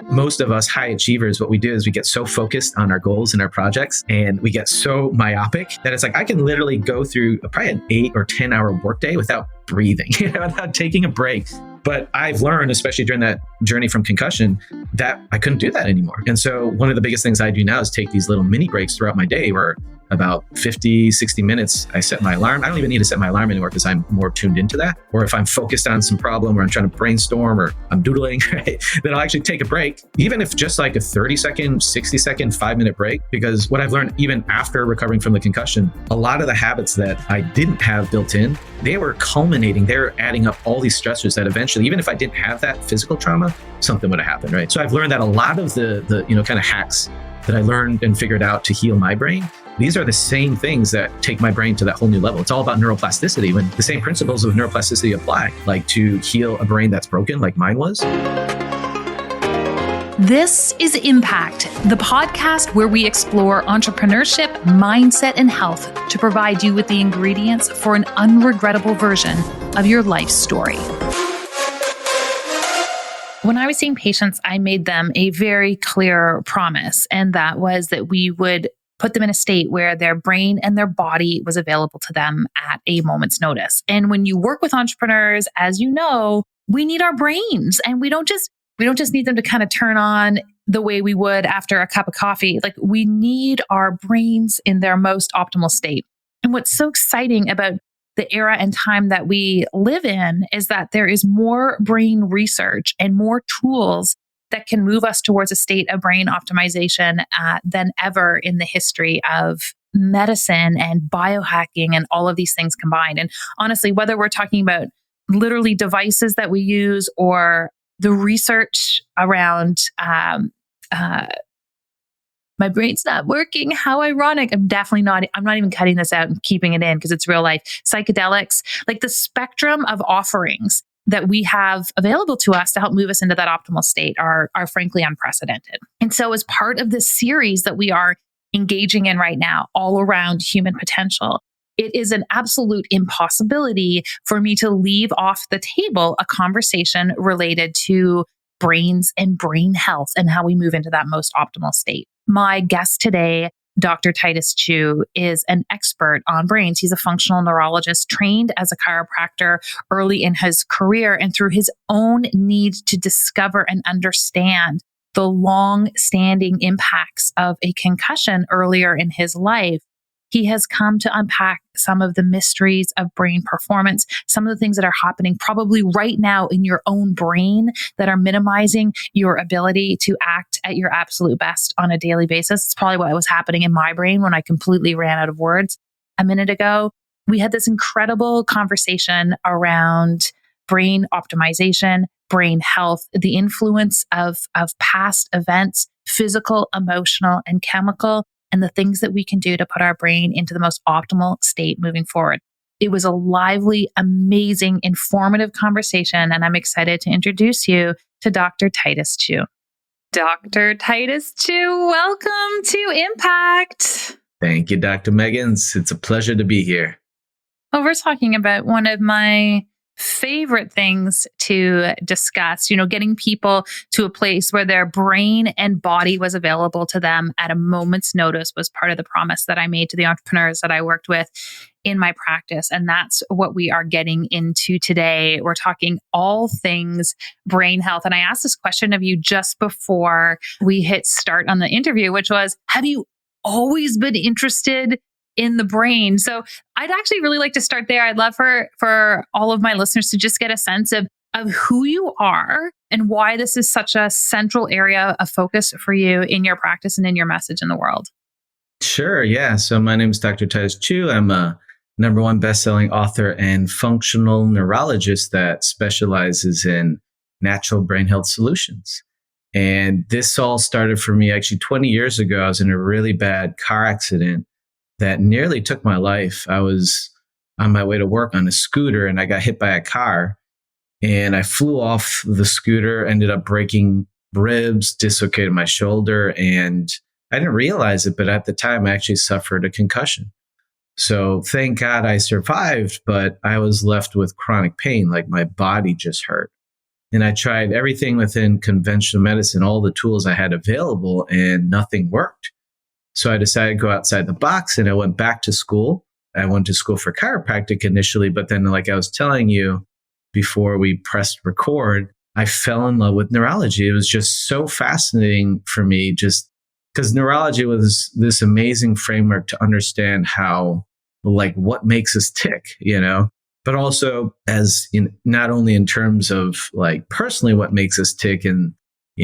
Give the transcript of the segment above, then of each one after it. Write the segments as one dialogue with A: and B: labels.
A: Most of us high achievers, what we do is we get so focused on our goals and our projects, and we get so myopic that it's like I can literally go through probably an 8 or 10 hour workday without breathing, without taking a break. But I've learned, especially during that journey from concussion, that I couldn't do that anymore. And so one of the biggest things I do now is take these little mini breaks throughout my day where about 50, 60 minutes, I set my alarm. I don't even need to set my alarm anymore because I'm more tuned into that. Or if I'm focused on some problem or I'm trying to brainstorm or I'm doodling, right, then I'll actually take a break, even if just like a 30-second, 60-second, 5-minute break. Because what I've learned, even after recovering from the concussion, a lot of the habits that I didn't have built in, they were culminating, they were adding up all these stressors that eventually, even if I didn't have that physical trauma, something would have happened, right? So I've learned that a lot of the kind of hacks that I learned and figured out to heal my brain, these are the same things that take my brain to that whole new level. It's all about neuroplasticity, when the same principles of neuroplasticity apply, like to heal a brain that's broken, like mine was.
B: This is Impact, the podcast where we explore entrepreneurship, mindset, and health to provide you with the ingredients for an unregrettable version of your life story. When I was seeing patients, I made them a very clear promise, and that was that we would put them in a state where their brain and their body was available to them at a moment's notice. And when you work with entrepreneurs, as you know, we need our brains, and we don't just need them to kind of turn on the way we would after a cup of coffee. Like, we need our brains in their most optimal state. And what's so exciting about the era and time that we live in is that there is more brain research and more tools that can move us towards a state of brain optimization than ever in the history of medicine and biohacking and all of these things combined. And honestly, whether we're talking about literally devices that we use or the research around my brain's not working, how ironic. I'm not even cutting this out and keeping it in because it's real life. Psychedelics, like the spectrum of offerings that we have available to us to help move us into that optimal state are frankly unprecedented. And so as part of this series that we are engaging in right now, all around human potential, it is an absolute impossibility for me to leave off the table a conversation related to brains and brain health and how we move into that most optimal state. My guest today, Dr. Titus Chiu, is an expert on brains. He's a functional neurologist trained as a chiropractor early in his career, and through his own need to discover and understand the long-standing impacts of a concussion earlier in his life, he has come to unpack some of the mysteries of brain performance, some of the things that are happening probably right now in your own brain that are minimizing your ability to act at your absolute best on a daily basis. It's probably what was happening in my brain when I completely ran out of words a minute ago. We had this incredible conversation around brain optimization, brain health, the influence of past events, physical, emotional, and chemical, and the things that we can do to put our brain into the most optimal state moving forward. It was a lively, amazing, informative conversation, and I'm excited to introduce you to Dr. Titus Chiu. Dr. Titus Chiu, welcome to Impact.
A: Thank you, Dr. Meggins. It's a pleasure to be here.
B: Well, we're talking about one of my favorite things to discuss, getting people to a place where their brain and body was available to them at a moment's notice was part of the promise that I made to the entrepreneurs that I worked with in my practice. And that's what we are getting into today. We're talking all things brain health. And I asked this question of you just before we hit start on the interview, which was, have you always been interested in the brain? So I'd actually really like to start there. I'd love for all of my listeners to just get a sense of who you are and why this is such a central area of focus for you in your practice and in your message in the world.
A: Sure. Yeah. So my name is Dr. Titus Chiu. I'm a #1 best-selling author and functional neurologist that specializes in natural brain health solutions. And this all started for me actually 20 years ago. I was in a really bad car accident that nearly took my life. I was on my way to work on a scooter and I got hit by a car and I flew off the scooter, ended up breaking ribs, dislocated my shoulder, and I didn't realize it, but at the time I actually suffered a concussion. So thank God I survived, but I was left with chronic pain, like my body just hurt. And I tried everything within conventional medicine, all the tools I had available, and nothing worked. So I decided to go outside the box, and I went back to school. I went to school for chiropractic initially, but then, like I was telling you before we pressed record, I fell in love with neurology. It was just so fascinating for me, just because neurology was this amazing framework to understand how, like, what makes us tick, but also as in not only in terms of like personally what makes us tick and,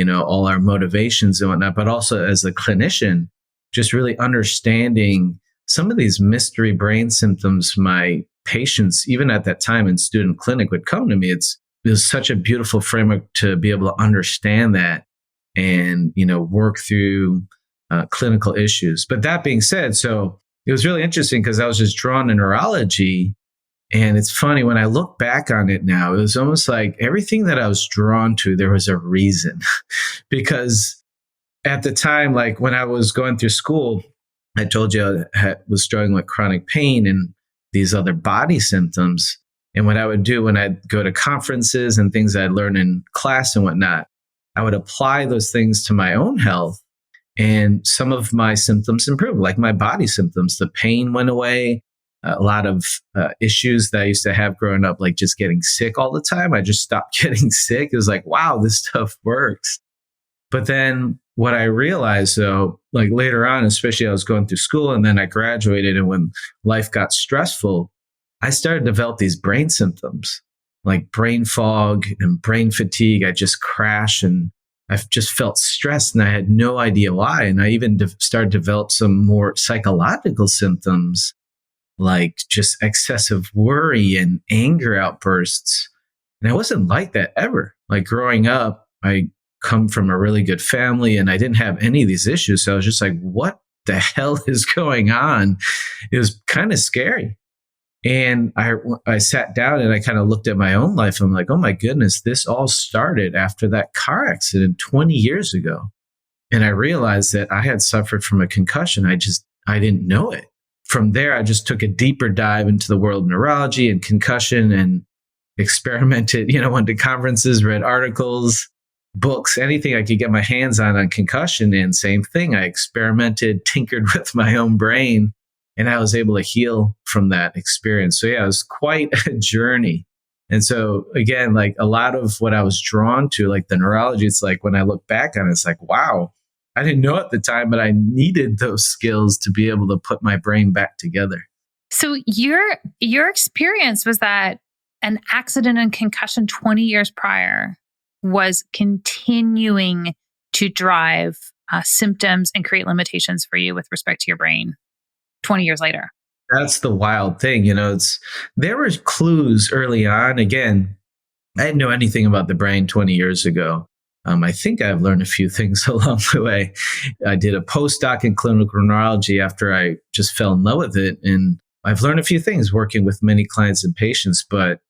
A: all our motivations and whatnot, but also as a clinician, just really understanding some of these mystery brain symptoms my patients, even at that time in student clinic, would come to me. It was such a beautiful framework to be able to understand that and, work through clinical issues. But that being said, so it was really interesting because I was just drawn to neurology. And it's funny, when I look back on it now, it was almost like everything that I was drawn to, there was a reason. Because at the time, like when I was going through school, I told you I was struggling with chronic pain and these other body symptoms. And what I would do when I'd go to conferences and things I'd learn in class and whatnot, I would apply those things to my own health. And some of my symptoms improved, like my body symptoms. The pain went away. A lot of issues that I used to have growing up, like just getting sick all the time. I just stopped getting sick. It was like, wow, this stuff works. But then what I realized, though, like later on, especially I was going through school and then I graduated, and when life got stressful, I started to develop these brain symptoms like brain fog and brain fatigue. I just crash and I've just felt stressed and I had no idea why. And I even started to develop some more psychological symptoms like just excessive worry and anger outbursts. And I wasn't like that ever. Like growing up, I come from a really good family and I didn't have any of these issues. So I was just like, what the hell is going on? It was kind of scary. And I sat down and I kind of looked at my own life. I'm like, oh my goodness, this all started after that car accident 20 years ago. And I realized that I had suffered from a concussion. I didn't know it. From there, I just took a deeper dive into the world of neurology and concussion and experimented, went to conferences, read articles, books, anything I could get my hands on concussion. And same thing, I experimented, tinkered with my own brain, and I was able to heal from that experience. So yeah, it was quite a journey. And so again, like a lot of what I was drawn to, like the neurology, it's like when I look back on it, it's like, wow, I didn't know at the time, but I needed those skills to be able to put my brain back together.
B: So your experience was that an accident and concussion 20 years prior was continuing to drive symptoms and create limitations for you with respect to your brain 20 years later.
A: That's the wild thing. There were clues early on. Again, I didn't know anything about the brain 20 years ago. I think I've learned a few things along the way. I did a postdoc in clinical neurology after I just fell in love with it. And I've learned a few things working with many clients and patients. But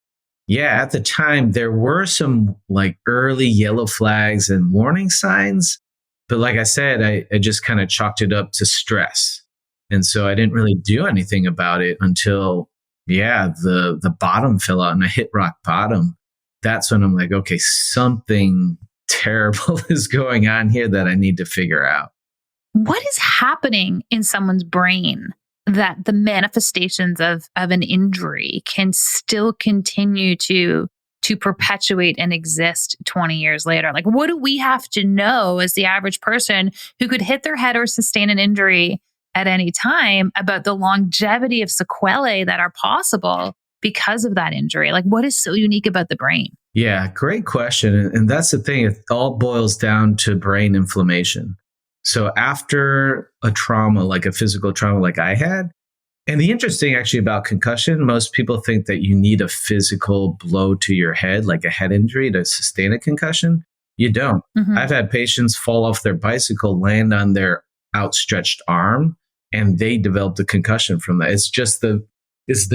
A: yeah, at the time, there were some like early yellow flags and warning signs. But like I said, I just kind of chalked it up to stress. And so I didn't really do anything about it until, the bottom fell out and I hit rock bottom. That's when I'm like, okay, something terrible is going on here that I need to figure out.
B: What is happening in someone's brain that the manifestations of an injury can still continue to perpetuate and exist 20 years later? Like, what do we have to know as the average person who could hit their head or sustain an injury at any time about the longevity of sequelae that are possible because of that injury? Like, what is so unique about the brain?
A: Yeah, great question. And that's the thing. It all boils down to brain inflammation. So after a trauma, like a physical trauma like I had, and the interesting actually about concussion, most people think that you need a physical blow to your head, like a head injury to sustain a concussion. You don't. Mm-hmm. I've had patients fall off their bicycle, land on their outstretched arm, and they developed a concussion from that. It's just the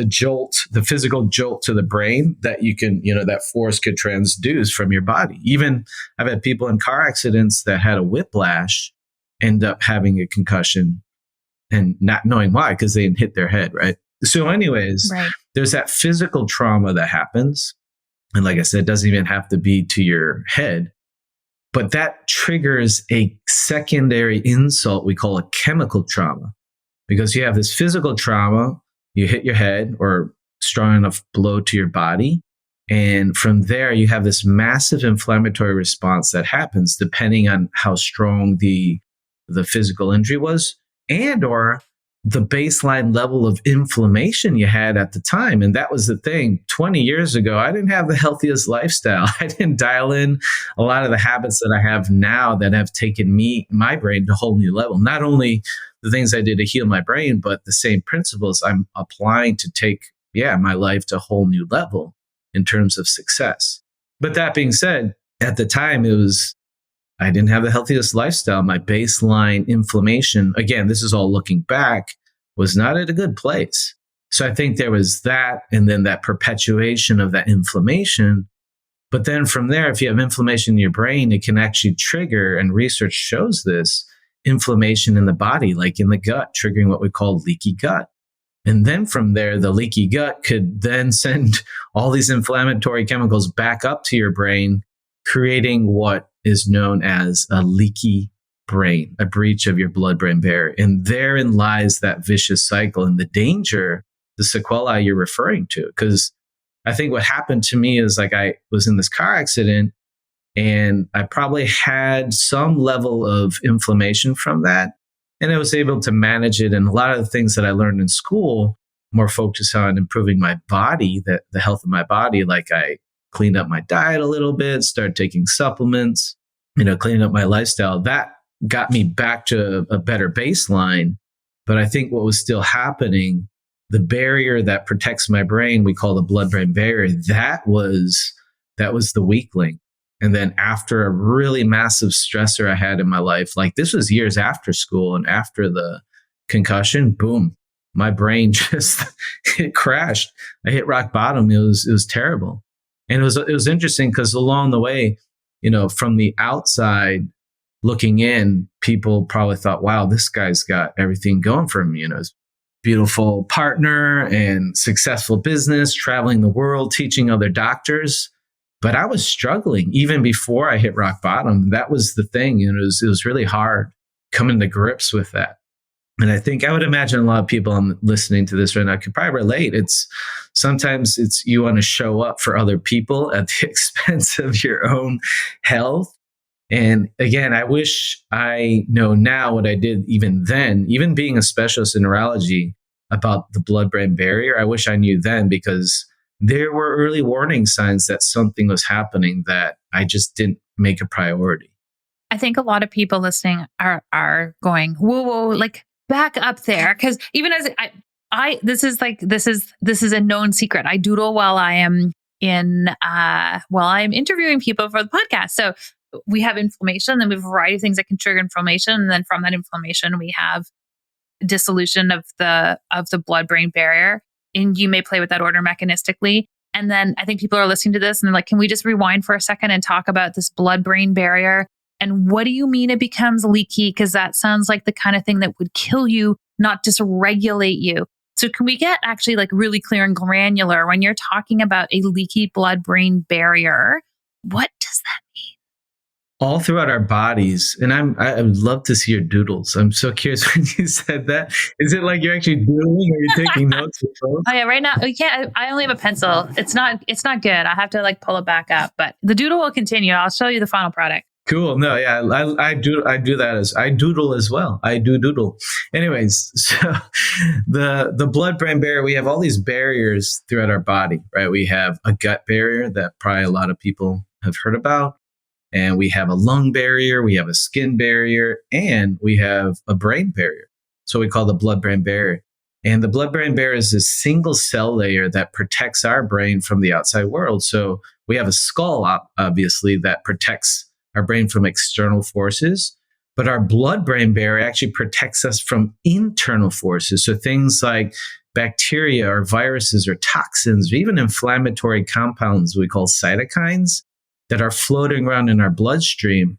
A: jolt, the physical jolt to the brain that you can, that force could transduce from your body. Even I've had people in car accidents that had a whiplash end up having a concussion and not knowing why, because they didn't hit their head, right? So anyways, right. There's that physical trauma that happens. And like I said, it doesn't even have to be to your head, but that triggers a secondary insult we call a chemical trauma, because you have this physical trauma, you hit your head or strong enough blow to your body. And from there, you have this massive inflammatory response that happens depending on how strong the physical injury was, and or the baseline level of inflammation you had at the time. And that was the thing. 20 years ago, I didn't have the healthiest lifestyle. I didn't dial in a lot of the habits that I have now that have taken my brain to a whole new level. Not only the things I did to heal my brain, but the same principles I'm applying to take, my life to a whole new level in terms of success. But that being said, at the time, I didn't have the healthiest lifestyle. My baseline inflammation, again, this is all looking back, was not at a good place. So I think there was that, and then that perpetuation of that inflammation. But then from there, if you have inflammation in your brain, it can actually trigger, and research shows this, inflammation in the body, like in the gut, triggering what we call leaky gut. And then from there, the leaky gut could then send all these inflammatory chemicals back up to your brain, creating what is known as a leaky brain, a breach of your blood-brain barrier. And therein lies that vicious cycle and the danger, the sequelae you're referring to. Because I think what happened to me is, like, I was in this car accident and I probably had some level of inflammation from that. And I was able to manage it. And a lot of the things that I learned in school, more focused on improving my body, the health of my body, like I cleaned up my diet a little bit, started taking supplements, cleaning up my lifestyle. That got me back to a better baseline. But I think what was still happening, the barrier that protects my brain, we call the blood-brain barrier, that was the weak link. And then after a really massive stressor I had in my life, like this was years after school and after the concussion, boom, my brain just it crashed. I hit rock bottom. It was terrible. And it was interesting because along the way, from the outside looking in, people probably thought, wow, this guy's got everything going for him. His beautiful partner and successful business, traveling the world, teaching other doctors. But I was struggling even before I hit rock bottom. That was the thing. And it was really hard coming to grips with that. And I think I would imagine a lot of people listening to this right now could probably relate. Sometimes you want to show up for other people at the expense of your own health. And again, I wish I know now what I did even then, even being a specialist in neurology, about the blood-brain barrier. I wish I knew then, because there were early warning signs that something was happening that I just didn't make a priority.
B: I think a lot of people listening are going, whoa, like back up there. Because even as this is a known secret. I doodle while I am interviewing people for the podcast. So we have inflammation, and we have a variety of things that can trigger inflammation. And then from that inflammation, we have dissolution of the blood-brain barrier. And you may play with that order mechanistically. And then I think people are listening to this and they're like, can we just rewind for a second and talk about this blood-brain barrier? And what do you mean it becomes leaky? Because that sounds like the kind of thing that would kill you, not dysregulate you. So can we get actually like really clear and granular when you're talking about a leaky blood-brain barrier? What does that mean?
A: All throughout our bodies. And I would love to see your doodles. I'm so curious when you said that. Is it like you're actually doodling or you're taking notes?
B: Oh yeah, right now we can't. I only have a pencil. It's not good. I have to like pull it back up. But the doodle will continue. I'll show you the final product.
A: Cool. No, yeah, I do that I doodle as well. I do doodle. Anyways, so the blood-brain barrier, we have all these barriers throughout our body, right? We have a gut barrier that probably a lot of people have heard about. And we have a lung barrier, we have a skin barrier, and we have a brain barrier. So we call the blood-brain barrier. And the blood-brain barrier is this single cell layer that protects our brain from the outside world. So we have a skull, obviously, that protects our brain from external forces. But our blood-brain barrier actually protects us from internal forces. So things like bacteria or viruses or toxins, or even inflammatory compounds we call cytokines, that are floating around in our bloodstream.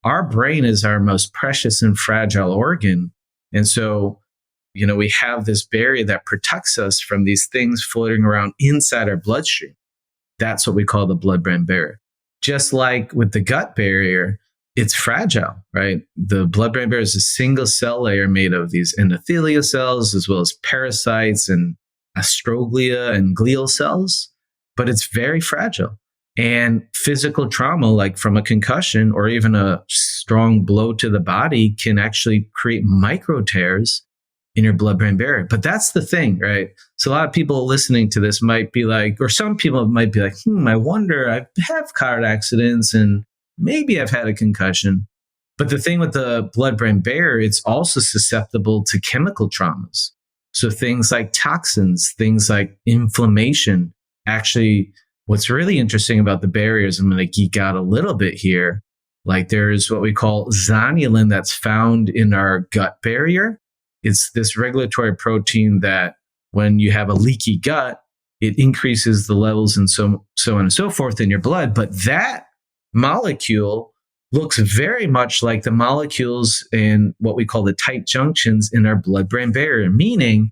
A: Our brain is our most precious and fragile organ. And so, we have this barrier that protects us from these things floating around inside our bloodstream. That's what we call the blood-brain barrier. Just like with the gut barrier, it's fragile, right? The blood-brain barrier is a single cell layer made of these endothelial cells, as well as parasites and astroglia and glial cells, but it's very fragile. And physical trauma, like from a concussion or even a strong blow to the body, can actually create micro tears in your blood-brain barrier. But that's the thing, right? So a lot of people listening to this might be like, or some people might be like, I wonder, I have car accidents and maybe I've had a concussion. But the thing with the blood-brain barrier, it's also susceptible to chemical traumas. So things like toxins, things like inflammation. Actually, what's really interesting about the barriers, I'm going to geek out a little bit here. Like there's what we call zonulin that's found in our gut barrier. It's this regulatory protein that when you have a leaky gut, it increases the levels and so on and so forth in your blood. But that molecule looks very much like the molecules in what we call the tight junctions in our blood-brain barrier, meaning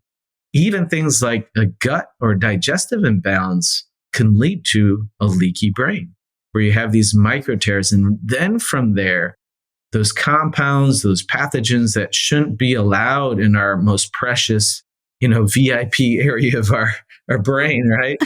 A: even things like a gut or digestive imbalance can lead to a leaky brain where you have these micro tears. And then from there, those compounds, those pathogens that shouldn't be allowed in our most precious, VIP area of our brain, right?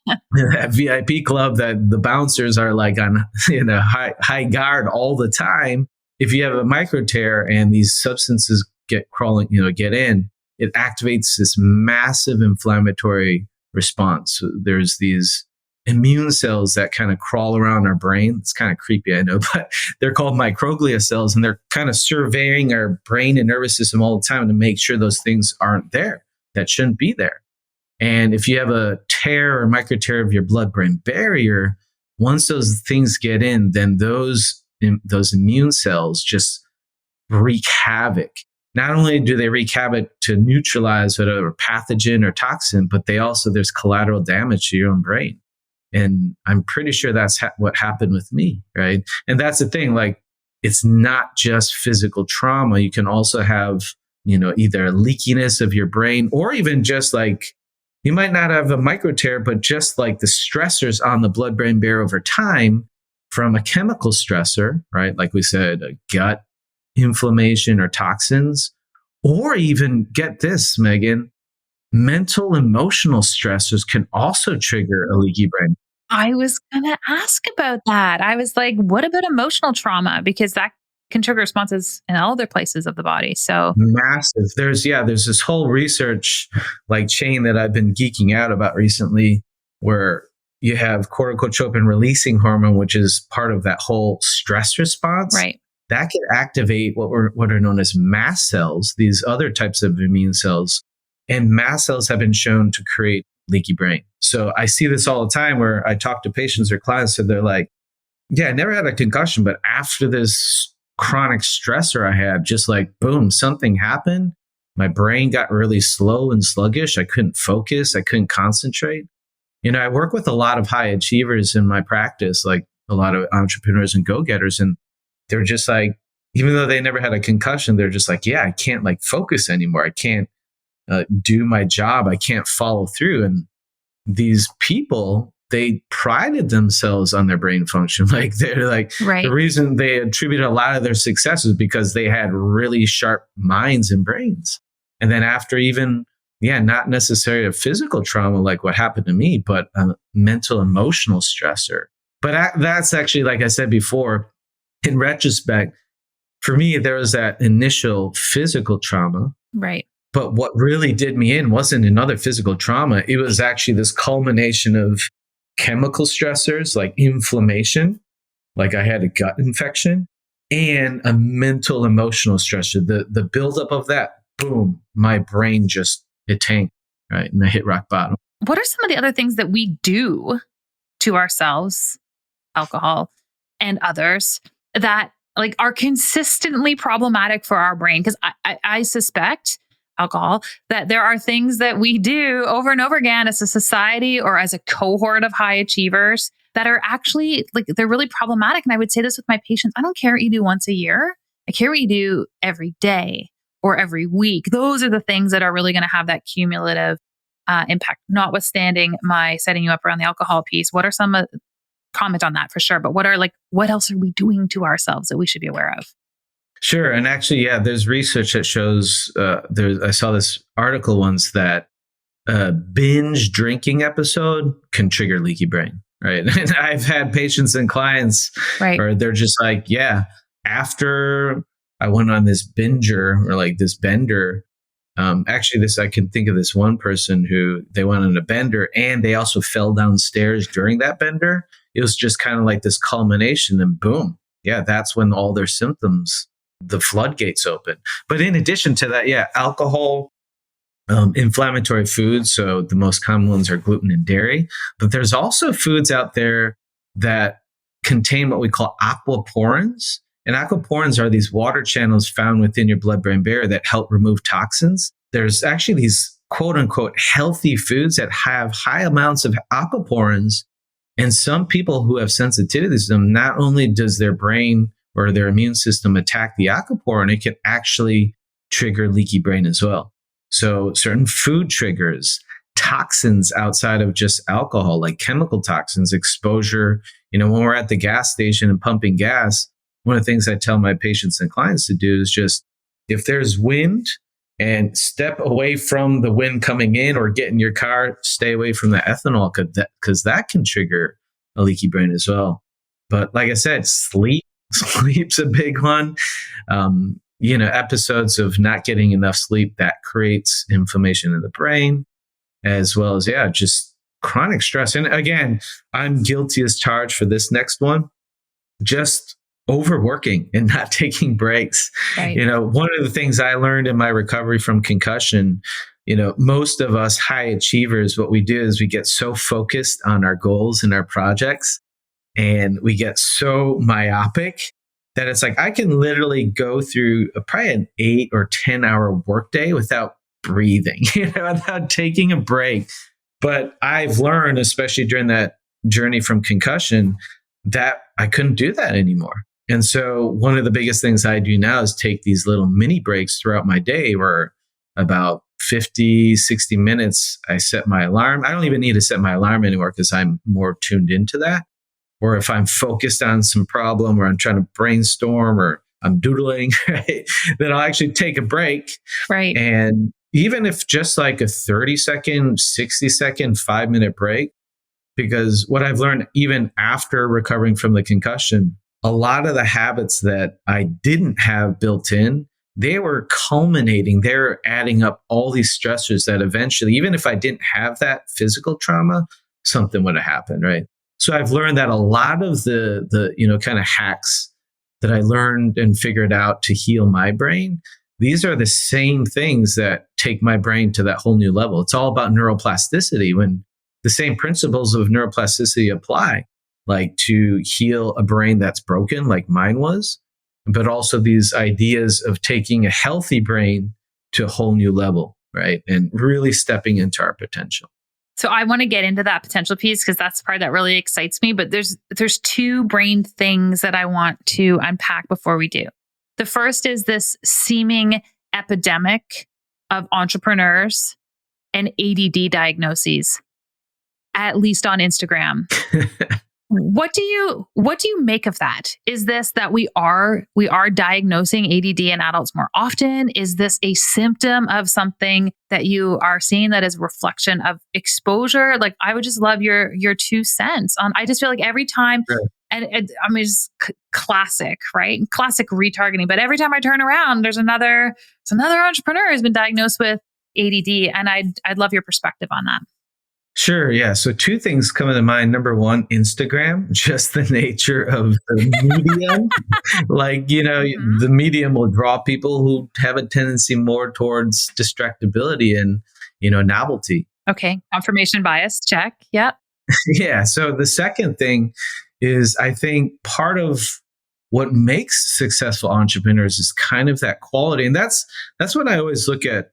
A: That VIP club that the bouncers are like on, high guard all the time. If you have a micro tear and these substances get in, it activates this massive inflammatory response. So there's these immune cells that kind of crawl around our brain. It's kind of creepy, I know, but they're called microglia cells, and they're kind of surveying our brain and nervous system all the time to make sure those things aren't there that shouldn't be there. And if you have a tear or micro tear of your blood-brain barrier, once those things get in, then those immune cells just wreak havoc. Not only do they wreak havoc to neutralize whatever pathogen or toxin, but there's collateral damage to your own brain. And I'm pretty sure that's what happened with me, right? And that's the thing, like, it's not just physical trauma. You can also have, either leakiness of your brain, or even just like, you might not have a micro tear, but just like the stressors on the blood-brain barrier over time from a chemical stressor, right? Like we said, a gut inflammation or toxins, or even, get this, Megan, mental emotional stressors can also trigger a leaky brain.
B: I was going to ask about that. I was like, what about emotional trauma? Because that can trigger responses in all other places of the body. So
A: massive. There's this whole research like chain that I've been geeking out about recently, where you have corticotropin releasing hormone, which is part of that whole stress response.
B: Right.
A: That can activate what are known as mast cells, these other types of immune cells. And mast cells have been shown to create leaky brain. So I see this all the time where I talk to patients or clients and they're like, yeah, I never had a concussion, but after this chronic stressor I had, just like, boom, something happened. My brain got really slow and sluggish. I couldn't focus. I couldn't concentrate. I work with a lot of high achievers in my practice, like a lot of entrepreneurs and go-getters. And they're just like, even though they never had a concussion, they're just like, yeah, I can't like focus anymore. I can't do my job. I can't follow through. And these people, they prided themselves on their brain function. Like they're like,
B: right.
A: The reason they attribute a lot of their success is because they had really sharp minds and brains. And then after even, not necessarily a physical trauma like what happened to me, but a mental, emotional stressor. But that's actually, like I said before, in retrospect, for me, there was that initial physical trauma.
B: Right.
A: But what really did me in wasn't another physical trauma. It was actually this culmination of chemical stressors like inflammation, like I had a gut infection, and a mental emotional stressor. The buildup of that, boom, my brain it tanked, right? And I hit rock bottom.
B: What are some of the other things that we do to ourselves, alcohol and others, that like are consistently problematic for our brain? Because I suspect alcohol, that there are things that we do over and over again as a society or as a cohort of high achievers that are actually like, they're really problematic. And I would say this with my patients, I don't care what you do once a year. I care what you do every day or every week. Those are the things that are really going to have that cumulative impact, notwithstanding my setting you up around the alcohol piece? What are some comment on that for sure, but what else are we doing to ourselves that we should be aware of?
A: Sure. And actually, yeah, there's research that shows, I saw this article once that a binge drinking episode can trigger leaky brain, right? And I've had patients and clients where they're just like, yeah, after I went on this binger or like this bender, actually I can think of this one person who they went on a bender and they also fell downstairs during that bender. It was just kind of like this culmination and boom. Yeah, that's when all their symptoms, the floodgates open. But in addition to that, yeah, alcohol, inflammatory foods. So the most common ones are gluten and dairy. But there's also foods out there that contain what we call aquaporins. And aquaporins are these water channels found within your blood-brain barrier that help remove toxins. There's actually these quote unquote healthy foods that have high amounts of aquaporins. And some people who have sensitivities to them, not only does their brain or their immune system attack the aquaporin, it can actually trigger leaky brain as well. So certain food triggers, toxins outside of just alcohol, like chemical toxins, exposure. When we're at the gas station and pumping gas, one of the things I tell my patients and clients to do is just, if there's wind, and step away from the wind coming in, or get in your car, stay away from the ethanol because that can trigger a leaky brain as well. But like I said, sleep's a big one. Episodes of not getting enough sleep that creates inflammation in the brain, as well as, just chronic stress. And again, I'm guilty as charged for this next one, just overworking and not taking breaks.
B: Right.
A: One of the things I learned in my recovery from concussion, most of us high achievers, what we do is we get so focused on our goals and our projects, and we get so myopic that it's like, I can literally go through probably an 8 or 10 hour workday without breathing, without taking a break. But I've learned, especially during that journey from concussion, that I couldn't do that anymore. And so one of the biggest things I do now is take these little mini breaks throughout my day, where about 50, 60 minutes, I set my alarm. I don't even need to set my alarm anymore because I'm more tuned into that. Or if I'm focused on some problem, or I'm trying to brainstorm, or I'm doodling, right, then I'll actually take a break.
B: Right.
A: And even if just like a 30-second, 60-second, 5-minute break, because what I've learned even after recovering from the concussion, a lot of the habits that I didn't have built in, they were culminating. They're adding up all these stressors that eventually, even if I didn't have that physical trauma, something would have happened, right? So I've learned that a lot of the kind of hacks that I learned and figured out to heal my brain, these are the same things that take my brain to that whole new level. It's all about neuroplasticity, when the same principles of neuroplasticity apply, like to heal a brain that's broken, like mine was, but also these ideas of taking a healthy brain to a whole new level, right? And really stepping into our potential.
B: So I want to get into that potential piece because that's the part that really excites me. But there's 2 brain things that I want to unpack before we do. The first is this seeming epidemic of entrepreneurs and ADD diagnoses, at least on Instagram. What do you make of that? Is this that we are diagnosing ADD in adults more often? Is this a symptom of something that you are seeing that is a reflection of exposure? Like, I would just love your 2 cents on. I just feel like every time,
A: Sure.
B: and it's classic, right? Classic retargeting. But every time I turn around, there's another entrepreneur who's been diagnosed with ADD, and I'd love your perspective on that.
A: Sure. Yeah. So 2 things come to mind. Number one, Instagram, just the nature of the medium. The medium will draw people who have a tendency more towards distractibility and, novelty.
B: Okay. Confirmation bias. Check. Yep.
A: Yeah. So the second thing is, I think part of what makes successful entrepreneurs is kind of that quality. And that's what I always look at,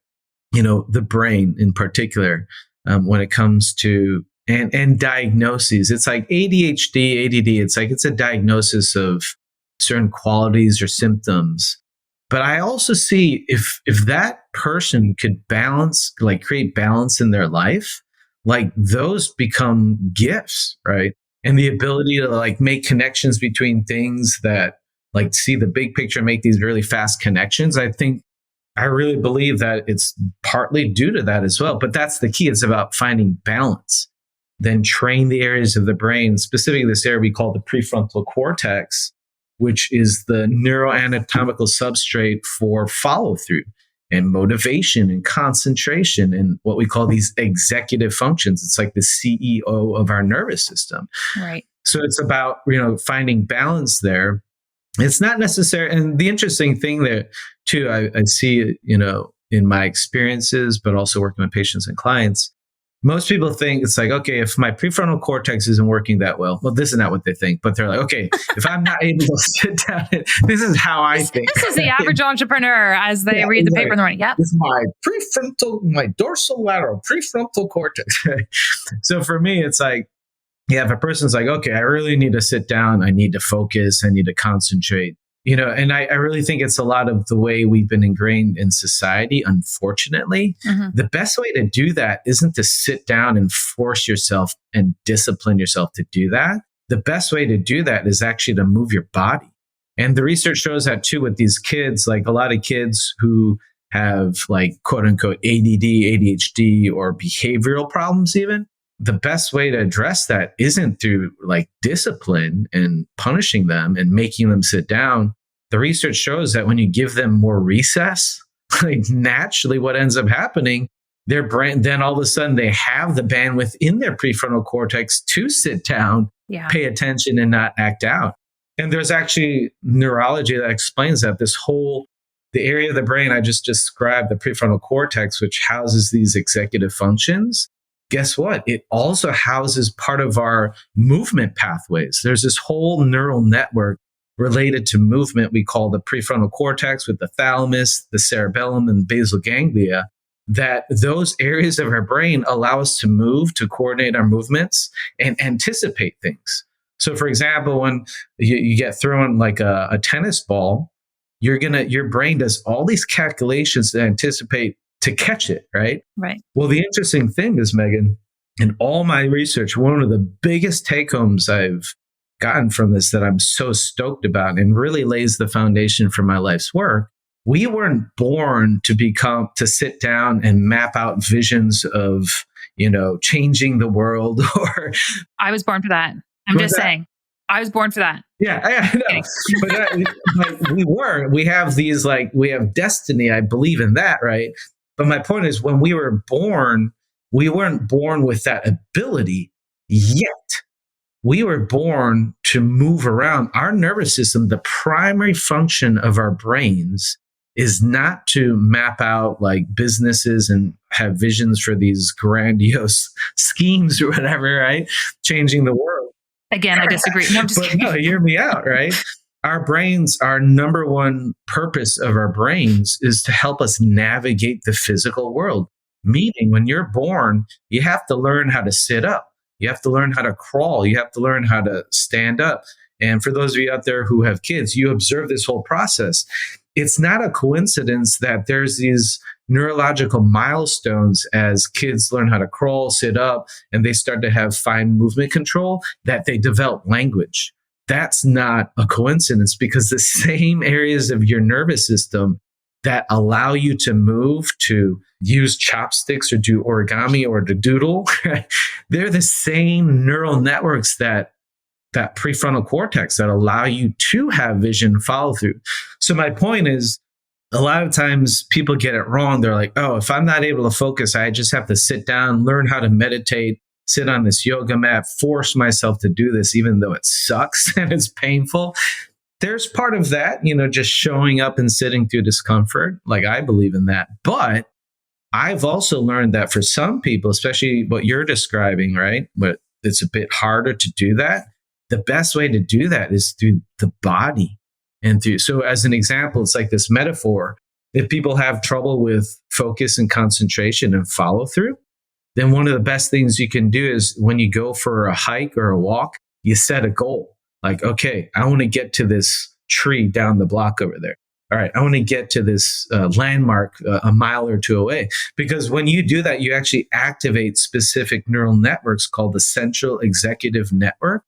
A: the brain in particular. When it comes to and diagnoses. It's like ADHD, ADD. It's like it's a diagnosis of certain qualities or symptoms. But I also see if that person could balance, like create balance in their life, like those become gifts, right? And the ability to like make connections between things that like see the big picture, make these really fast connections. I really believe that it's partly due to that as well. But that's the key. It's about finding balance. Then train the areas of the brain, specifically this area we call the prefrontal cortex, which is the neuroanatomical substrate for follow through and motivation and concentration and what we call these executive functions. It's like the CEO of our nervous system.
B: Right.
A: So it's about, finding balance there. It's not necessary. And the interesting thing that too, I see, in my experiences, but also working with patients and clients, most people think it's like, okay, if my prefrontal cortex isn't working that well, this is not what they think, but they're like, okay, if I'm not able to sit down, this is how I think.
B: This is the average entrepreneur as they read the paper in the morning. Yep.
A: It's my dorsolateral prefrontal cortex. So for me, it's like, if a person's like, okay, I really need to sit down, I need to focus, I need to concentrate, and I really think it's a lot of the way we've been ingrained in society, unfortunately. Mm-hmm. The best way to do that isn't to sit down and force yourself and discipline yourself to do that. The best way to do that is actually to move your body. And the research shows that too with these kids, like a lot of kids who have like quote unquote ADD, ADHD, or behavioral problems even. The best way to address that isn't through like discipline and punishing them and making them sit down. The research shows that when you give them more recess, like naturally what ends up happening, their brain, then all of a sudden they have the bandwidth in their prefrontal cortex to sit down, pay attention and not act out. And there's actually neurology that explains that the area of the brain I just described, the prefrontal cortex, which houses these executive functions. Guess what? It also houses part of our movement pathways. There's this whole neural network related to movement we call the prefrontal cortex with the thalamus, the cerebellum, and basal ganglia, that those areas of our brain allow us to move, to coordinate our movements and anticipate things. So for example, when you get thrown like a tennis ball, your brain does all these calculations to anticipate to catch it, right?
B: Right.
A: Well, the interesting thing is, Megan, in all my research, one of the biggest take-homes I've gotten from this that I'm so stoked about and really lays the foundation for my life's work, we weren't born to sit down and map out visions of, changing the world or...
B: I was born for that. I'm just saying. I was born for that.
A: Yeah, I know. But we have these, we have destiny. I believe in that, right? But my point is, when we were born, we weren't born with that ability yet. We were born to move around. Our nervous system, the primary function of our brains is not to map out like businesses and have visions for these grandiose schemes or whatever, right? Changing the world.
B: Again, I disagree. No, I'm just kidding.
A: No, hear me out, right? Our brains, our number one purpose of our brains is to help us navigate the physical world. Meaning, when you're born, you have to learn how to sit up. You have to learn how to crawl. You have to learn how to stand up. And for those of you out there who have kids, you observe this whole process. It's not a coincidence that there's these neurological milestones as kids learn how to crawl, sit up, and they start to have fine movement control, that they develop language. That's not a coincidence, because the same areas of your nervous system that allow you to move, to use chopsticks or do origami or to doodle, they're the same neural networks that prefrontal cortex that allow you to have vision follow through. So my point is, a lot of times people get it wrong. They're like, oh, if I'm not able to focus, I just have to sit down, learn how to meditate, sit on this yoga mat, force myself to do this, even though it sucks and it's painful. There's part of that, just showing up and sitting through discomfort. Like, I believe in that. But I've also learned that for some people, especially what you're describing, right? But it's a bit harder to do that. The best way to do that is through the body. So as an example, it's like this metaphor. If people have trouble with focus and concentration and follow through, then one of the best things you can do is when you go for a hike or a walk, you set a goal. Like, okay, I want to get to this tree down the block over there. all right, I want to get to this landmark a mile or two away. Because when you do that, you actually activate specific neural networks called the central executive network.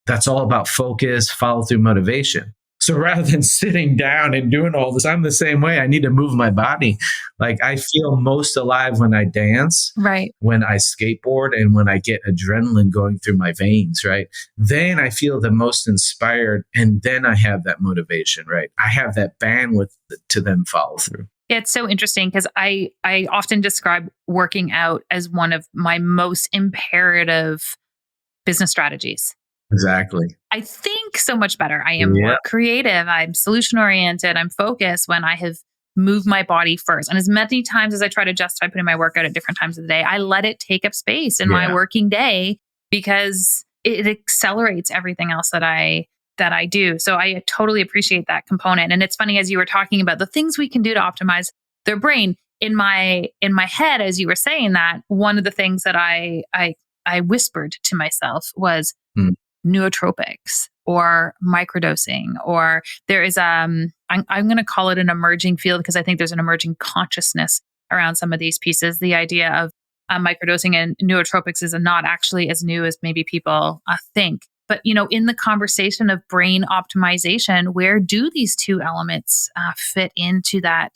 A: That's all about focus, follow through, motivation. So rather than sitting down and doing all this, I'm the same way. I need to move my body. Like I feel most alive when I dance,
B: Right.
A: when I skateboard, and when I get adrenaline going through my veins, right? Then I feel the most inspired, and then I have that motivation, right? I have that bandwidth to then follow through.
B: Yeah, it's so interesting because I often describe working out as one of my most imperative business strategies.
A: Exactly.
B: I think so much better. I am more creative. I'm solution oriented. I'm focused when I have moved my body first. And as many times as I try to justify putting my workout at different times of the day, I let it take up space in my working day because it accelerates everything else that I do. So I totally appreciate that component. And it's funny, as you were talking about the things we can do to optimize their brain, in my head, as you were saying that, one of the things that I whispered to myself was nootropics or microdosing, or there is I'm going to call it an emerging field because I think there's an emerging consciousness around some of these pieces. The idea of microdosing and nootropics is not actually as new as maybe people think. But, in the conversation of brain optimization, where do these two elements fit into that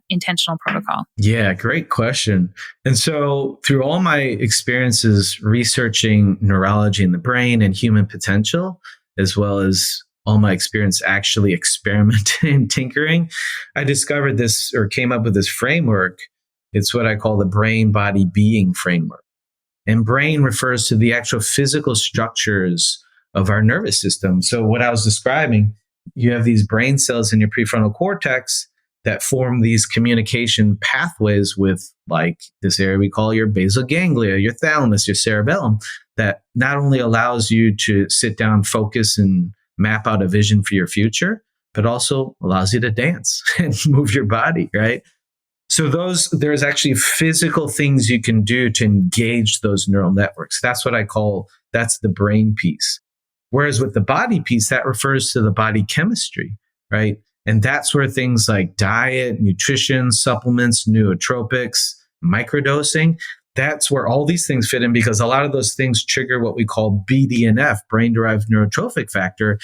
B: intentional protocol?
A: Yeah, great question. And so through all my experiences researching neurology in the brain and human potential, as well as all my experience actually experimenting and tinkering, I discovered this, or came up with this framework. It's what I call the brain, body, being framework. And brain refers to the actual physical structures of our nervous system. So what I was describing, you have these brain cells in your prefrontal cortex that form these communication pathways with like this area we call your basal ganglia, your thalamus, your cerebellum, that not only allows you to sit down, focus, and map out a vision for your future, but also allows you to dance and move your body, right? So there's actually physical things you can do to engage those neural networks. That's what that's the brain piece. Whereas with the body piece, that refers to the body chemistry, right? And that's where things like diet, nutrition, supplements, nootropics, microdosing, that's where all these things fit in, because a lot of those things trigger what we call BDNF, brain-derived neurotrophic factor,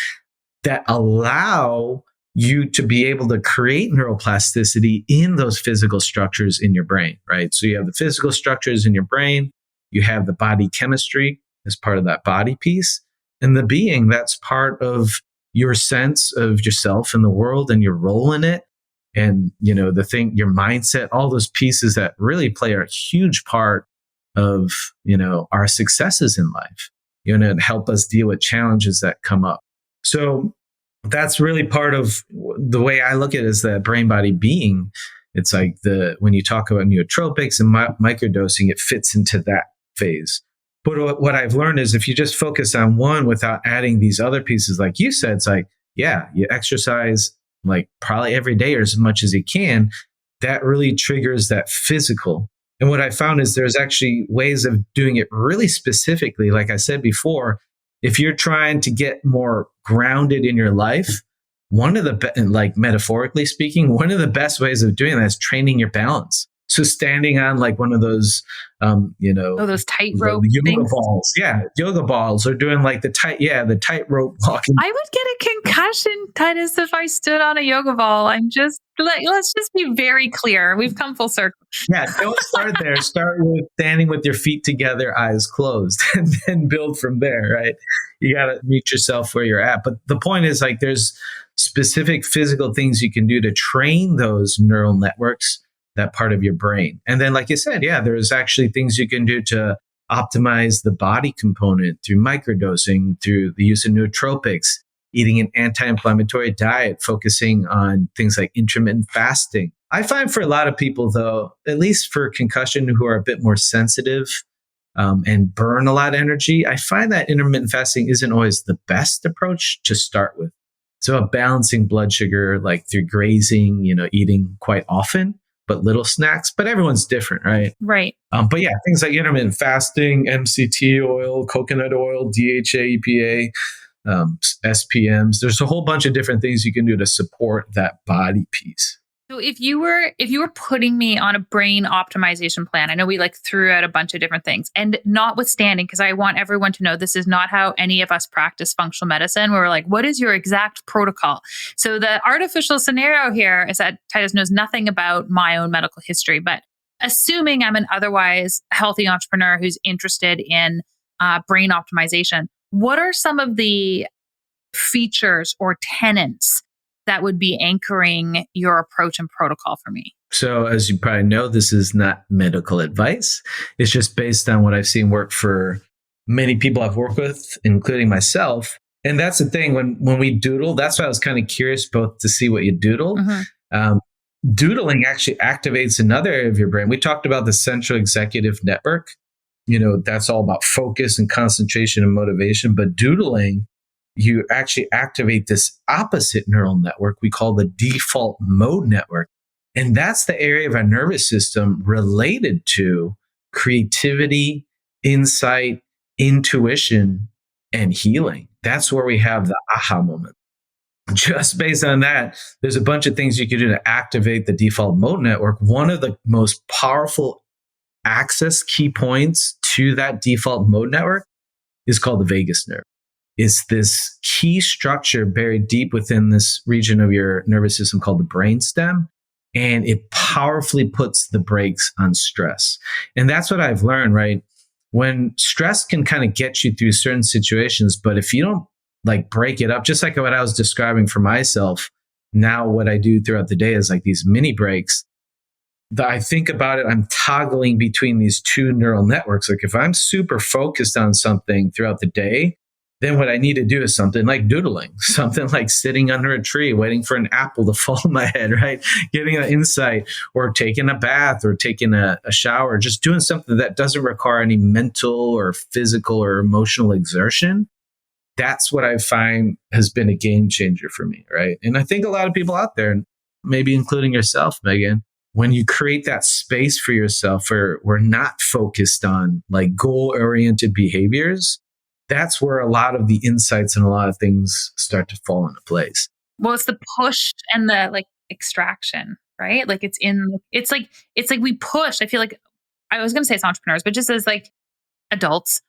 A: that allow you to be able to create neuroplasticity in those physical structures in your brain, right? So you have the physical structures in your brain, you have the body chemistry as part of that body piece, and the being, that's part of your sense of yourself in the world and your role in it. And, your mindset, all those pieces that really play a huge part of, our successes in life, and help us deal with challenges that come up. So that's really part of the way I look at it, is that brain, body, being. It's like when you talk about nootropics and microdosing, it fits into that phase. But what I've learned is if you just focus on one without adding these other pieces, like you said, it's like, you exercise like probably every day or as much as you can. That really triggers that physical. And what I found is there's actually ways of doing it really specifically. Like I said before, if you're trying to get more grounded in your life, metaphorically speaking, one of the best ways of doing that is training your balance. So standing on like one of those,
B: those tightrope
A: yoga balls. Yeah, yoga balls, or doing like the tightrope walking.
B: I would get a concussion, Titus, if I stood on a yoga ball. Let's just be very clear. We've come full circle.
A: Yeah, don't start there. Start with standing with your feet together, eyes closed, and then build from there, right? You got to meet yourself where you're at. But the point is, like, there's specific physical things you can do to train those neural networks, that part of your brain. And then, like you said, there's actually things you can do to optimize the body component through microdosing, through the use of nootropics, eating an anti-inflammatory diet, focusing on things like intermittent fasting. I find for a lot of people, though, at least for concussion, who are a bit more sensitive and burn a lot of energy, I find that intermittent fasting isn't always the best approach to start with. So balancing blood sugar, like through grazing, eating quite often, but little snacks, but everyone's different, right?
B: Right.
A: But things like intermittent fasting, MCT oil, coconut oil, DHA, EPA, SPMs. There's a whole bunch of different things you can do to support that body piece.
B: So if you were putting me on a brain optimization plan, I know we like threw out a bunch of different things, and notwithstanding, because I want everyone to know this is not how any of us practice functional medicine. We're like, what is your exact protocol? So the artificial scenario here is that Titus knows nothing about my own medical history, but assuming I'm an otherwise healthy entrepreneur who's interested in brain optimization, what are some of the features or tenets that would be anchoring your approach and protocol for me?
A: So as you probably know, this is not medical advice. It's just based on what I've seen work for many people I've worked with, including myself. And that's the thing, when we doodle, that's why I was kind of curious both to see what you doodle. Doodling actually activates another area of your brain. We talked about the central executive network. That's all about focus and concentration and motivation. But doodling, you actually activate this opposite neural network we call the default mode network. And that's the area of our nervous system related to creativity, insight, intuition, and healing. That's where we have the aha moment. Just based on that, there's a bunch of things you can do to activate the default mode network. One of the most powerful access key points to that default mode network is called the vagus nerve. It's this key structure buried deep within this region of your nervous system called the brainstem, and it powerfully puts the brakes on stress. And that's what I've learned, right? When stress can kind of get you through certain situations, but if you don't break it up, just like what I was describing for myself, now what I do throughout the day is like these mini breaks. I think about it, I'm toggling between these two neural networks. Like if I'm super focused on something throughout the day, then what I need to do is something like doodling, something like sitting under a tree, waiting for an apple to fall on my head, right? Getting an insight, or taking a bath, or taking a shower, just doing something that doesn't require any mental or physical or emotional exertion. That's what I find has been a game changer for me, right? And I think a lot of people out there, maybe including yourself, Megan, when you create that space for yourself where we're not focused on goal-oriented behaviors, that's where a lot of the insights and a lot of things start to fall into place.
B: Well, it's the push and the extraction, right? It's like we push. I feel like I was going to say it's entrepreneurs, but just as adults,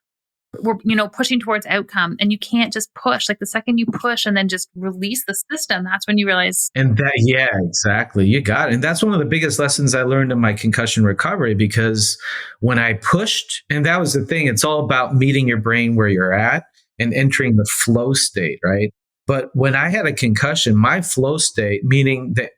B: we're, pushing towards outcome, and you can't just push. The second you push and then just release the system, that's when you realize.
A: And that, yeah, exactly. You got it. And that's one of the biggest lessons I learned in my concussion recovery, because when I pushed, and that was the thing, it's all about meeting your brain where you're at and entering the flow state, right? But when I had a concussion, my flow state, meaning that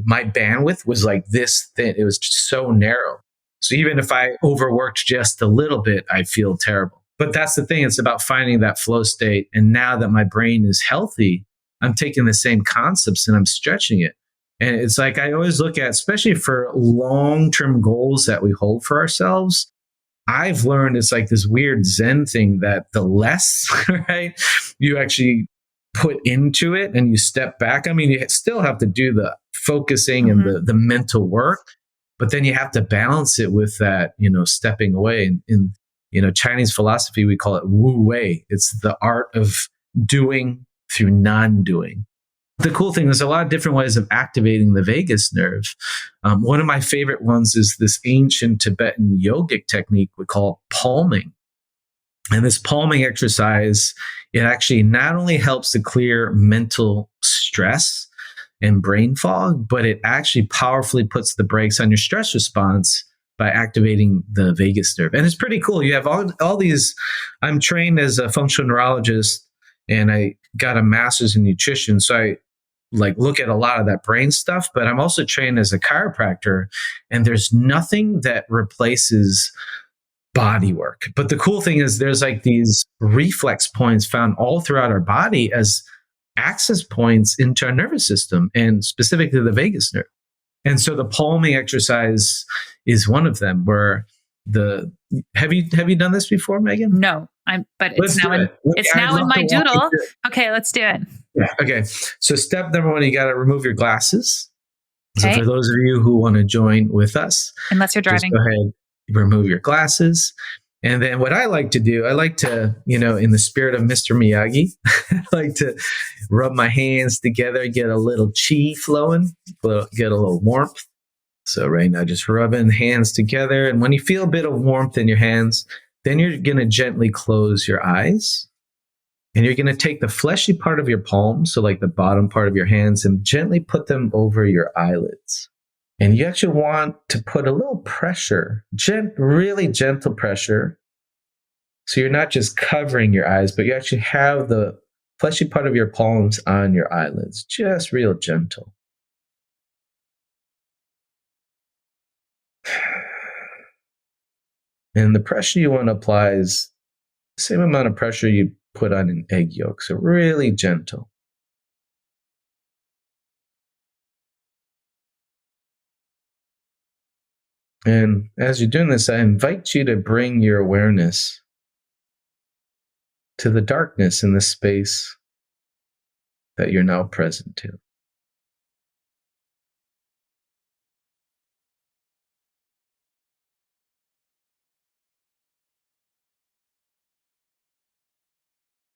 A: my bandwidth was like this thin. It was just so narrow. So even if I overworked just a little bit, I feel terrible. But that's the thing. It's about finding that flow state. And now that my brain is healthy, I'm taking the same concepts and I'm stretching it. And it's like I always look at, especially for long-term goals that we hold for ourselves, I've learned it's like this weird Zen thing that the less, right, you actually put into it and you step back. I mean, you still have to do the focusing and the mental work, but then you have to balance it with that, stepping away. In Chinese philosophy, we call it Wu Wei. It's the art of doing through non-doing. The cool thing, there's a lot of different ways of activating the vagus nerve. One of my favorite ones is this ancient Tibetan yogic technique we call palming. And this palming exercise, it actually not only helps to clear mental stress and brain fog, but it actually powerfully puts the brakes on your stress response by activating the vagus nerve. And it's pretty cool. You have all these, I'm trained as a functional neurologist and I got a master's in nutrition. So I look at a lot of that brain stuff, but I'm also trained as a chiropractor, and there's nothing that replaces body work. But the cool thing is there's these reflex points found all throughout our body as access points into our nervous system, and specifically the vagus nerve. And so the palming exercise is one of them. Where have you done this before, Megan?
B: No, but it's now in my doodle. Okay, let's do it.
A: Yeah. Okay. So step number one, you got to remove your glasses. Okay. So for those of you who want to join with us,
B: unless you're driving,
A: just go ahead, remove your glasses. And then what I like to do, I like to, in the spirit of Mr. Miyagi, I like to rub my hands together, get a little chi flowing, get a little warmth. So right now, just rubbing hands together. And when you feel a bit of warmth in your hands, then you're going to gently close your eyes. And you're going to take the fleshy part of your palm, so like the bottom part of your hands, and gently put them over your eyelids. And you actually want to put a little pressure, really gentle pressure. So you're not just covering your eyes, but you actually have the fleshy part of your palms on your eyelids, just real gentle. And the pressure you want to apply is the same amount of pressure you put on an egg yolk, so really gentle. And as you're doing this, I invite you to bring your awareness to the darkness in the space that you're now present to.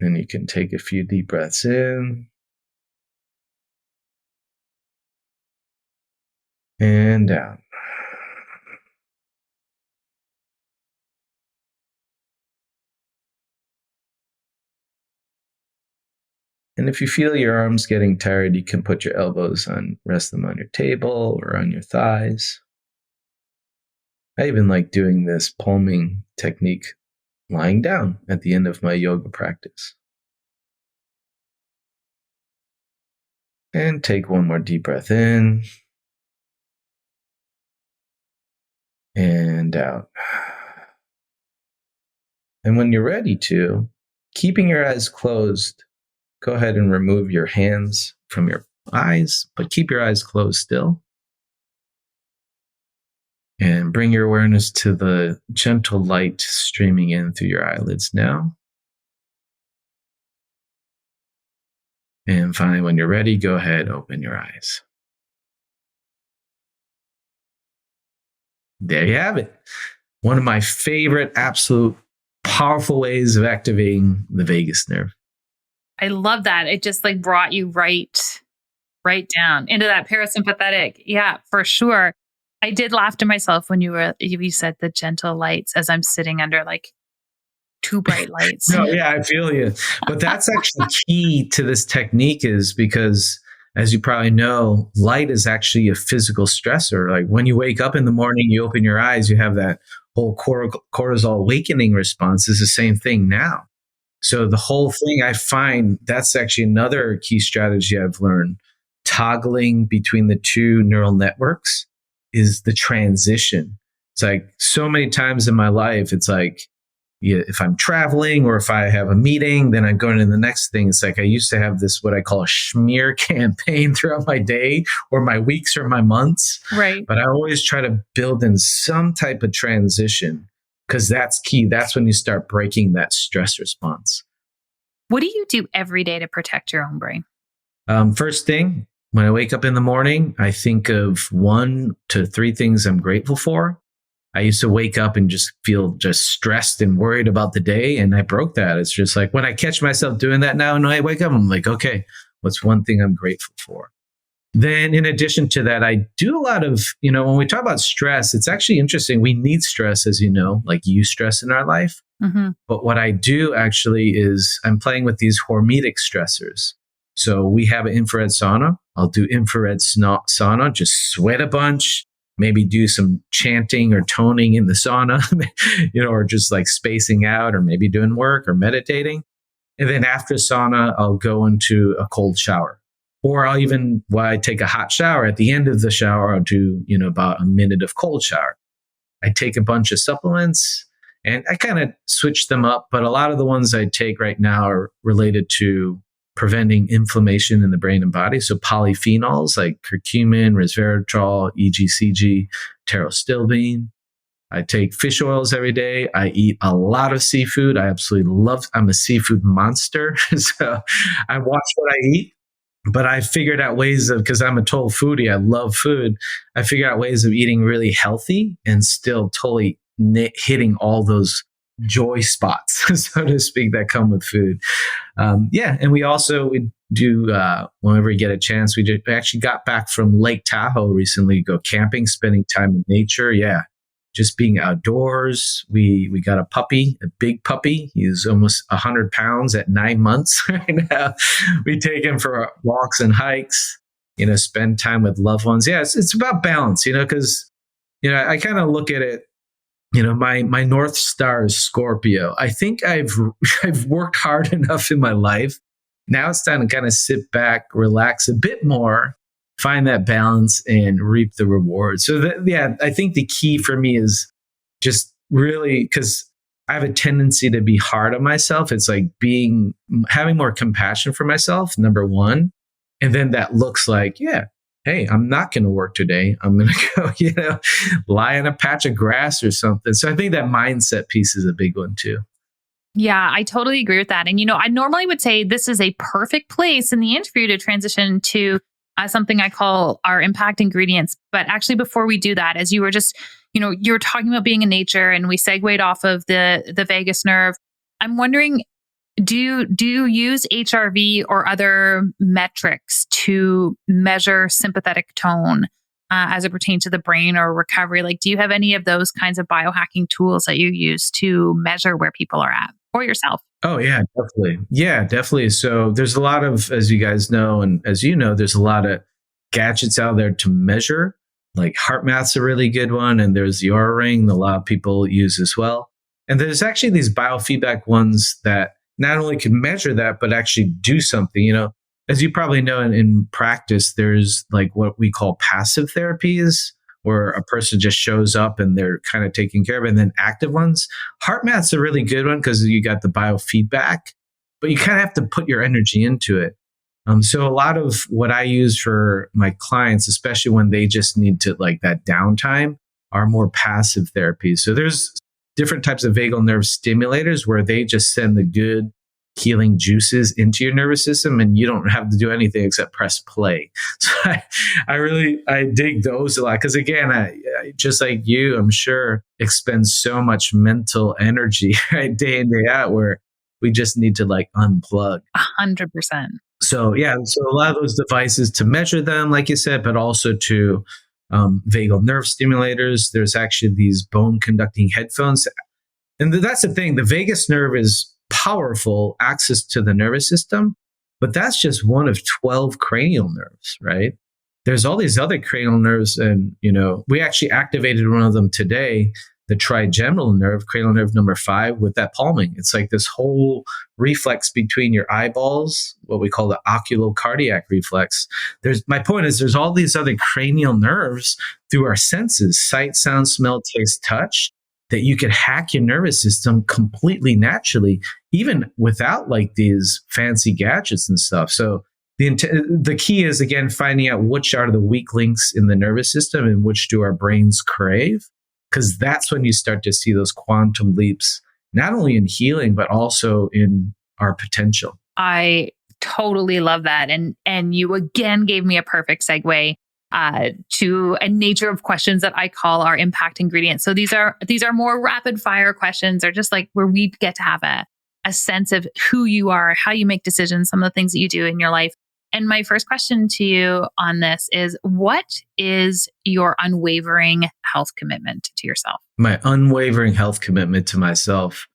A: And you can take a few deep breaths in and out. And if you feel your arms getting tired, you can put your elbows rest them on your table or on your thighs. I even like doing this palming technique lying down at the end of my yoga practice. And take one more deep breath in and out. And when you're ready to, keeping your eyes closed, go ahead and remove your hands from your eyes, but keep your eyes closed still. And bring your awareness to the gentle light streaming in through your eyelids now. And finally, when you're ready, go ahead, open your eyes. There you have it. One of my favorite, absolute powerful ways of activating the vagus nerve.
B: I love that. It just like brought you right down into that parasympathetic. Yeah, for sure. I did laugh to myself when you said the gentle lights as I'm sitting under like too bright lights.
A: No, yeah, I feel you. But that's actually key to this technique, is because, as you probably know, light is actually a physical stressor. Like when you wake up in the morning, you open your eyes, you have that whole cortisol awakening response. Is the same thing now. So the whole thing, I find that's actually another key strategy I've learned. Toggling between the two neural networks is the transition. It's like so many times in my life, it's like, if I'm traveling or if I have a meeting, then I'm going to the next thing. It's like I used to have this, what I call a smear campaign throughout my day or my weeks or my months.
B: Right.
A: But I always try to build in some type of transition, because that's key. That's when you start breaking that stress response.
B: What do you do every day to protect your own brain?
A: First thing, when I wake up in the morning, I think of 1 to 3 things I'm grateful for. I used to wake up and just feel just stressed and worried about the day. And I broke that. It's just like when I catch myself doing that now and I wake up, I'm like, okay, what's one thing I'm grateful for? Then in addition to that, I do a lot of, when we talk about stress, it's actually interesting. We need stress, as you know, like stress in our life. Mm-hmm. But what I do actually is I'm playing with these hormetic stressors. So we have an infrared sauna. I'll do infrared sauna, just sweat a bunch, maybe do some chanting or toning in the sauna, or just like spacing out, or maybe doing work or meditating. And then after sauna, I'll go into a cold shower. Or while I take a hot shower, at the end of the shower, I'll do, about a minute of cold shower. I take a bunch of supplements and I kind of switch them up. But a lot of the ones I take right now are related to preventing inflammation in the brain and body. So polyphenols like curcumin, resveratrol, EGCG, pterostilbene. I take fish oils every day. I eat a lot of seafood. I'm a seafood monster. So I watch what I eat. But I figured out ways because I'm a total foodie, I love food. I figured out ways of eating really healthy and still totally hitting all those joy spots, so to speak, that come with food. And we do whenever we get a chance. We actually got back from Lake Tahoe recently, go camping, spending time in nature. Yeah, just being outdoors. We got a puppy, a big puppy. He's almost 100 pounds at 9 months right now. We take him for walks and hikes, spend time with loved ones. Yeah, it's about balance, because, I kind of look at it, my North Star is Scorpio. I think I've worked hard enough in my life. Now it's time to kind of sit back, relax a bit more, find that balance and reap the rewards. So I think the key for me is just really, because I have a tendency to be hard on myself. It's like having more compassion for myself, number one. And then that looks like, hey, I'm not going to work today. I'm going to go, lie on a patch of grass or something. So I think that mindset piece is a big one too.
B: Yeah, I totally agree with that. And, I normally would say this is a perfect place in the interview to transition to something I call our impact ingredients. But actually, before we do that, as you were just, you were talking about being in nature and we segued off of the vagus nerve. I'm wondering, do you use HRV or other metrics to measure sympathetic tone as it pertains to the brain or recovery? Like, do you have any of those kinds of biohacking tools that you use to measure where people are at or yourself?
A: Oh, yeah, definitely. Yeah, definitely. So there's a lot of, as you guys know, and as you know, there's a lot of gadgets out there to measure. Like HeartMath's a really good one. And there's the Aura Ring that a lot of people use as well. And there's actually these biofeedback ones that not only can measure that, but actually do something. As you probably know in practice, there's like what we call passive therapies, where a person just shows up and they're kind of taking care of it. And then active ones. HeartMath's a really good one because you got the biofeedback, but you kind of have to put your energy into it. So a lot of what I use for my clients, especially when they just need to like that downtime, are more passive therapies. So there's different types of vagal nerve stimulators where they just send the good healing juices into your nervous system and you don't have to do anything except press play. So I dig those a lot because again, I just like you, I'm sure, expend so much mental energy right, day in, day out, where we just need to like unplug.
B: 100%.
A: So a lot of those devices to measure them, like you said, but also to vagal nerve stimulators. There's actually these bone conducting headphones. And that's the thing. The vagus nerve is powerful access to the nervous system, but that's just one of 12 cranial nerves, right? There's all these other cranial nerves. And, we actually activated one of them today, the trigeminal nerve, cranial nerve number 5, with that palming. It's like this whole reflex between your eyeballs, what we call the oculocardiac reflex. My point is there's all these other cranial nerves through our senses, sight, sound, smell, taste, touch, that you could hack your nervous system completely even without like these fancy gadgets and stuff. So the key is, again, finding out which are the weak links in the nervous system and which do our brains crave, because that's when you start to see those quantum leaps, not only in healing, but also in our potential.
B: I totally love that. And you again gave me a perfect segue to a nature of questions that I call our impact ingredients. So these are more rapid fire questions. They're just like where we get to have a sense of who you are, how you make decisions, some of the things that you do in your life. And my first question to you on this is, what is your unwavering health commitment to yourself?
A: My unwavering health commitment to myself.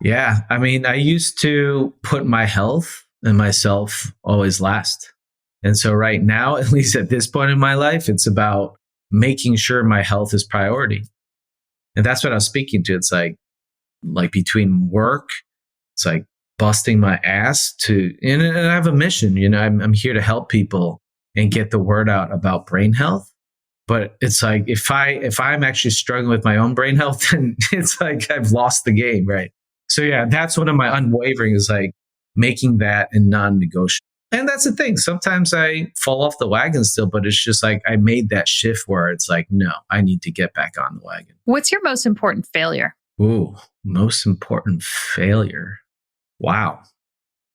A: Yeah. I mean, I used to put my health and myself always last. And so right now, at least at this point in my life, it's about making sure my health is priority. And that's what I was speaking to. It's like between work, it's like busting my ass and I have a mission, I'm here to help people and get the word out about brain health. But it's like, if I'm actually struggling with my own brain health, then it's like I've lost the game, right? So yeah, that's one of my unwavering is like making that a non-negotiable. And that's the thing. Sometimes I fall off the wagon still, but it's just like I made that shift where it's like, no, I need to get back on the wagon.
B: What's your most important failure?
A: Ooh, most important failure. Wow.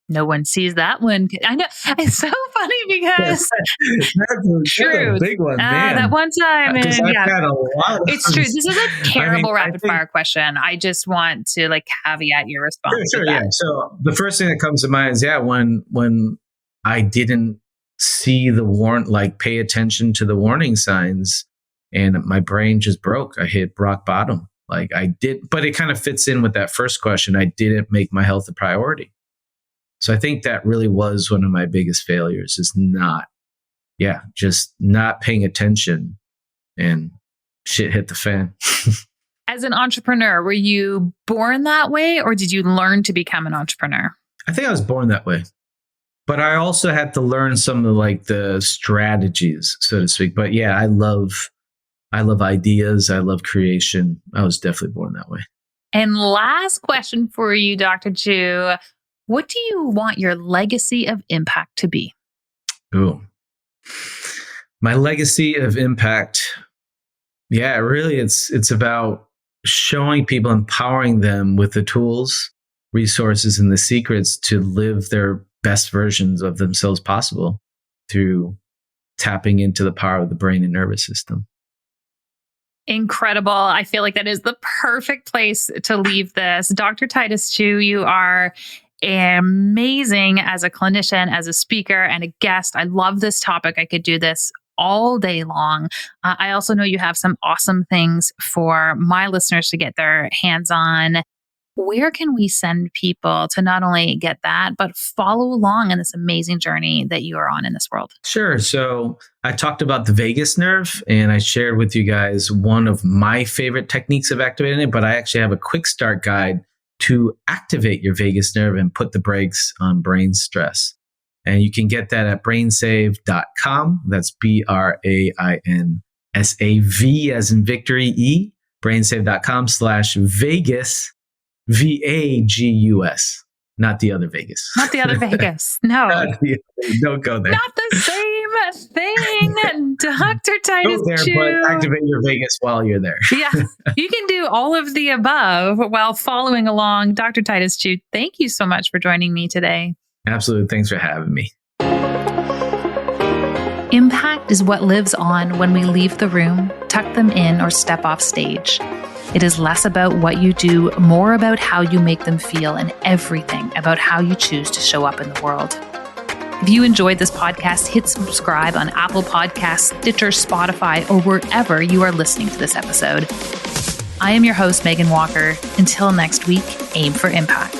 B: No one sees that one. I know. It's so funny because
A: that's a big one, man.
B: that one time.
A: Because
B: And
A: I've had a lot of
B: it's true. This is a terrible rapid
A: think,
B: fire question. I just want to caveat your response.
A: Sure, yeah. So the first thing that comes to mind is, when I didn't see the pay attention to the warning signs and my brain just broke. I hit rock bottom. But it kind of fits in with that first question. I didn't make my health a priority. So I think that really was one of my biggest failures, is just not paying attention, and shit hit the fan.
B: As an entrepreneur, were you born that way, or did you learn to become an entrepreneur?
A: I think I was born that way, but I also had to learn some of the strategies, so to speak. But yeah, I love ideas. I love creation. I was definitely born that way.
B: And last question for you, Dr. Chiu. What do you want your legacy of impact to be?
A: Ooh. My legacy of impact. Yeah, really, it's about showing people, empowering them with the tools, resources, and the secrets to live their best versions of themselves possible through tapping into the power of the brain and nervous system.
B: Incredible. I feel like that is the perfect place to leave this. Dr. Titus Chiu, you are amazing as a clinician, as a speaker, and a guest. I love this topic. I could do this all day long. I also know you have some awesome things for my listeners to get their hands on. Where can we send people to not only get that, but follow along in this amazing journey that you are on in this world?
A: Sure. So I talked about the vagus nerve, and I shared with you guys one of my favorite techniques of activating it, but I actually have a quick start guide to activate your vagus nerve and put the brakes on brain stress. And you can get that at brainsave.com. That's BRAINSAV as in victory E, brainsave.com/Vegas, VAGUS. Not the other Vegas.
B: Not the other Vegas. No.
A: Don't go there.
B: Not the same thing. Dr. Titus Chiu.
A: But activate your Vegas while you're there.
B: Yeah. You can do all of the above while following along. Dr. Titus Chiu, thank you so much for joining me today.
A: Absolutely. Thanks for having me.
B: Impact is what lives on when we leave the room, tuck them in, or step off stage. It is less about what you do, more about how you make them feel, and everything about how you choose to show up in the world. If you enjoyed this podcast, hit subscribe on Apple Podcasts, Stitcher, Spotify, or wherever you are listening to this episode. I am your host, Megan Walker. Until next week, aim for impact.